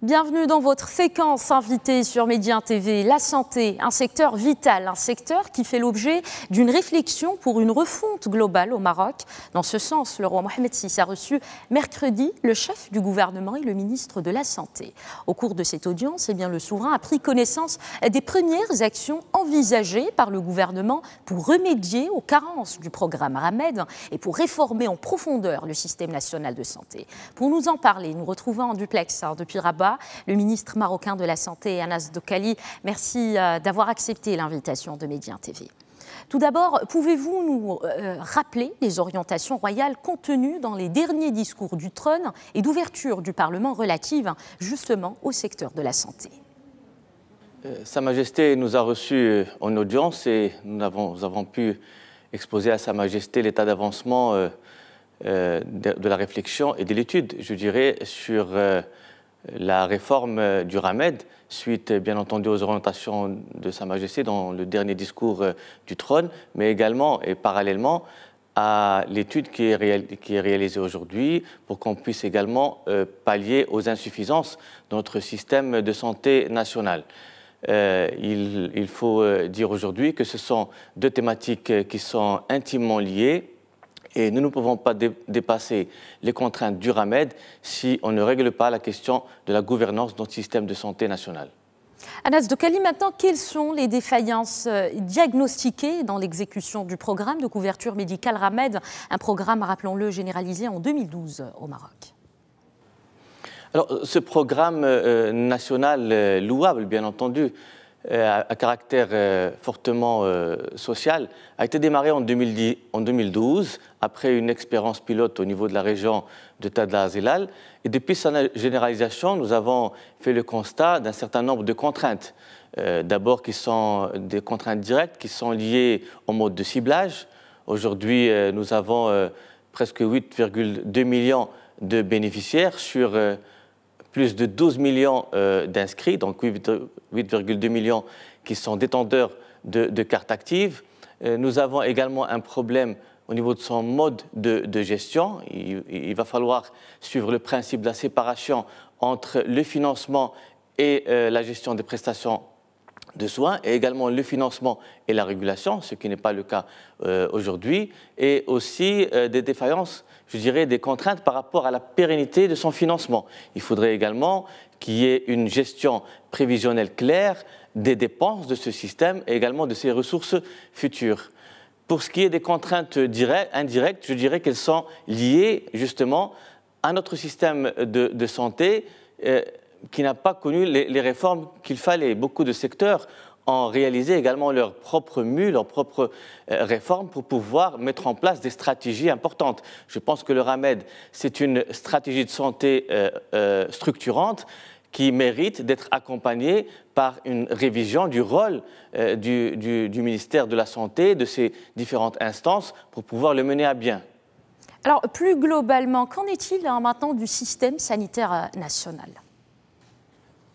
Bienvenue dans votre séquence invitée sur Médien TV. La santé, un secteur vital, un secteur qui fait l'objet d'une réflexion pour une refonte globale au Maroc. Dans ce sens, le roi Mohamed VI a reçu mercredi le chef du gouvernement et le ministre de la Santé. Au cours de cette audience, le souverain a pris connaissance des premières actions envisagées par le gouvernement pour remédier aux carences du programme Ramed et pour réformer en profondeur le système national de santé. Pour nous en parler, nous retrouvons en duplex depuis Rabat le ministre marocain de la Santé, Anas Doukali. Merci d'avoir accepté l'invitation de Médien TV. Tout d'abord, pouvez-vous nous rappeler les orientations royales contenues dans les derniers discours du trône et d'ouverture du Parlement relatives justement au secteur de la santé? Sa Majesté nous a reçus en audience et nous avons pu exposer à Sa Majesté l'état d'avancement de la réflexion et de l'étude, je dirais, sur la réforme du Ramed, suite bien entendu aux orientations de Sa Majesté dans le dernier discours du trône, mais également et parallèlement à l'étude qui est réalisée aujourd'hui pour qu'on puisse également pallier aux insuffisances de notre système de santé national. Il faut dire aujourd'hui que ce sont deux thématiques qui sont intimement liées. Et nous ne pouvons pas dépasser les contraintes du Ramed si on ne règle pas la question de la gouvernance de notre système de santé national. Anas Doukali, maintenant, quelles sont les défaillances diagnostiquées dans l'exécution du programme de couverture médicale Ramed, un programme, rappelons-le, généralisé en 2012 au Maroc? Alors, ce programme national louable, bien entendu, à caractère fortement social, a été démarré en 2012, après une expérience pilote au niveau de la région de Tadla Azilal. Et depuis sa généralisation, nous avons fait le constat d'un certain nombre de contraintes. D'abord, qui sont des contraintes directes, qui sont liées au mode de ciblage. Aujourd'hui, nous avons presque 8,2 millions de bénéficiaires sur plus de 12 millions d'inscrits, donc 8,2 millions qui sont détenteurs de cartes actives. Nous avons également un problème au niveau de son mode de gestion. Il va falloir suivre le principe de la séparation entre le financement et la gestion des prestations de soins, et également le financement et la régulation, ce qui n'est pas le cas aujourd'hui, et aussi des défaillances, je dirais, des contraintes par rapport à la pérennité de son financement. Il faudrait également qu'il y ait une gestion prévisionnelle claire des dépenses de ce système et également de ses ressources futures. Pour ce qui est des contraintes indirectes, je dirais qu'elles sont liées justement à notre système de santé qui n'a pas connu les réformes qu'il fallait. Beaucoup de secteurs ont réalisé également leurs propres mues, leurs propres réformes pour pouvoir mettre en place des stratégies importantes. Je pense que le Ramed, c'est une stratégie de santé structurante qui mérite d'être accompagnée par une révision du rôle du ministère de la Santé, de ses différentes instances, pour pouvoir le mener à bien. Alors, plus globalement, qu'en est-il maintenant du système sanitaire national ?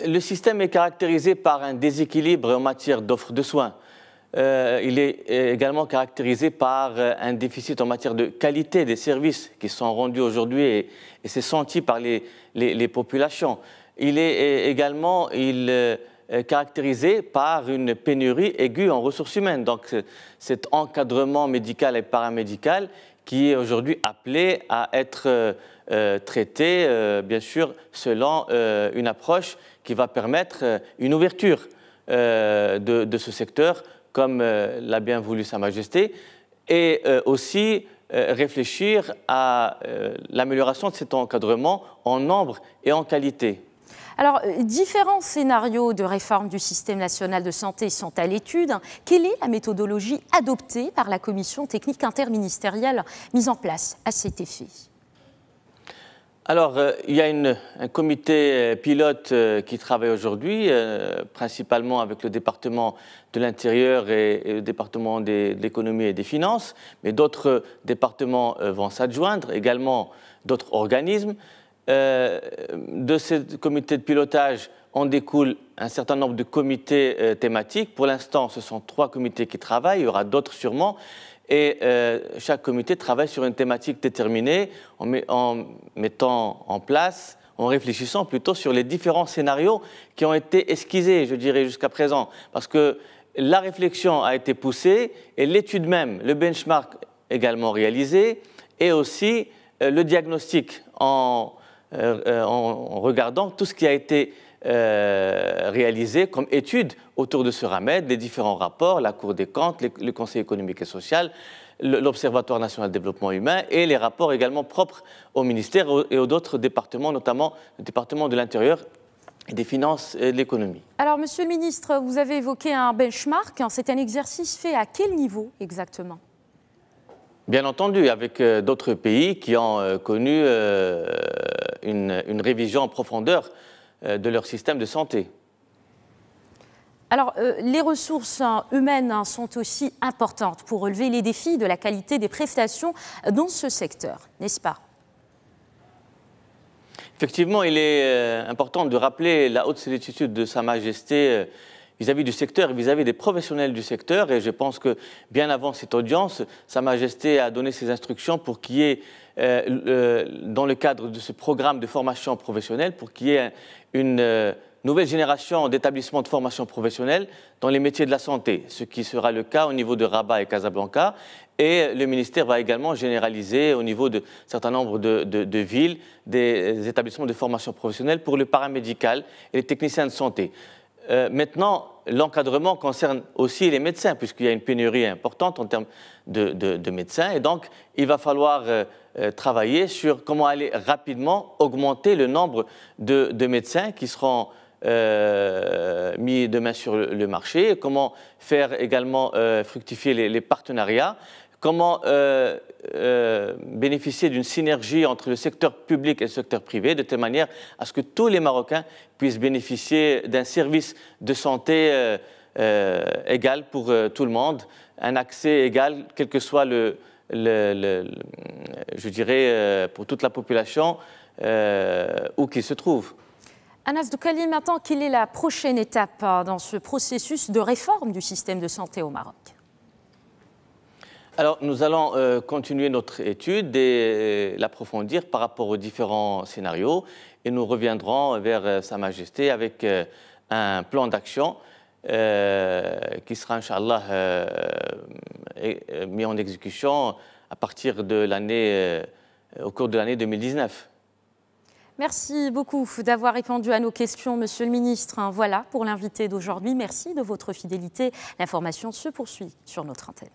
Le système est caractérisé par un déséquilibre en matière d'offre de soins. Il est également caractérisé par un déficit en matière de qualité des services qui sont rendus aujourd'hui et c'est senti par les populations. Il est également caractérisé par une pénurie aiguë en ressources humaines. Donc cet encadrement médical et paramédical qui est aujourd'hui appelé à être traité, bien sûr, selon une approche qui va permettre une ouverture de ce secteur, comme l'a bien voulu Sa Majesté, et aussi réfléchir à l'amélioration de cet encadrement en nombre et en qualité. Alors, différents scénarios de réforme du système national de santé sont à l'étude. Quelle est la méthodologie adoptée par la commission technique interministérielle mise en place à cet effet ? Alors, il y a un comité pilote qui travaille aujourd'hui, principalement avec le département de l'Intérieur et le département de l'économie et des finances, mais d'autres départements vont s'adjoindre, également d'autres organismes. De ce comité de pilotage, en découle un certain nombre de comités thématiques. Pour l'instant, ce sont 3 comités qui travaillent, il y aura d'autres sûrement. Et chaque comité travaille sur une thématique déterminée en mettant en place, en réfléchissant plutôt sur les différents scénarios qui ont été esquissés, je dirais, jusqu'à présent. Parce que la réflexion a été poussée et l'étude même, le benchmark également réalisé, et aussi le diagnostic en regardant tout ce qui a été réalisé comme étude autour de ce RAMED, les différents rapports, la Cour des comptes, le Conseil économique et social, l'Observatoire national de développement humain et les rapports également propres au ministère et aux autres départements, notamment le département de l'Intérieur et des Finances et de l'Économie. Alors, Monsieur le Ministre, vous avez évoqué un benchmark. C'est un exercice fait à quel niveau exactement? Bien entendu, avec d'autres pays qui ont connu une révision en profondeur de leur système de santé. Alors, les ressources humaines sont aussi importantes pour relever les défis de la qualité des prestations dans ce secteur, n'est-ce pas? Effectivement, il est important de rappeler la haute sollicitude de Sa Majesté vis-à-vis du secteur, vis-à-vis des professionnels du secteur. Et je pense que bien avant cette audience, Sa Majesté a donné ses instructions pour qu'il y ait, dans le cadre de ce programme de formation professionnelle, pour qu'il y ait une nouvelle génération d'établissements de formation professionnelle dans les métiers de la santé, ce qui sera le cas au niveau de Rabat et Casablanca. Et le ministère va également généraliser au niveau de certain nombre de villes des établissements de formation professionnelle pour le paramédical et les techniciens de santé. Maintenant, l'encadrement concerne aussi les médecins, puisqu'il y a une pénurie importante en termes de médecins. Et donc, il va falloir travailler sur comment aller rapidement augmenter le nombre de médecins qui seront mis demain sur le marché, comment faire également fructifier les partenariats, comment bénéficier d'une synergie entre le secteur public et le secteur privé, de telle manière à ce que tous les Marocains puissent bénéficier d'un service de santé égal pour tout le monde, un accès égal, quel que soit je dirais, pour toute la population, où qu'il se trouve. Anas Doukhali, maintenant, quelle est la prochaine étape dans ce processus de réforme du système de santé au Maroc? Alors, nous allons continuer notre étude et l'approfondir par rapport aux différents scénarios et nous reviendrons vers Sa Majesté avec un plan d'action qui sera, Inch'Allah, mis en exécution à partir de l'année, au cours de l'année 2019. Merci beaucoup d'avoir répondu à nos questions, Monsieur le Ministre. Voilà pour l'invité d'aujourd'hui. Merci de votre fidélité. L'information se poursuit sur notre antenne.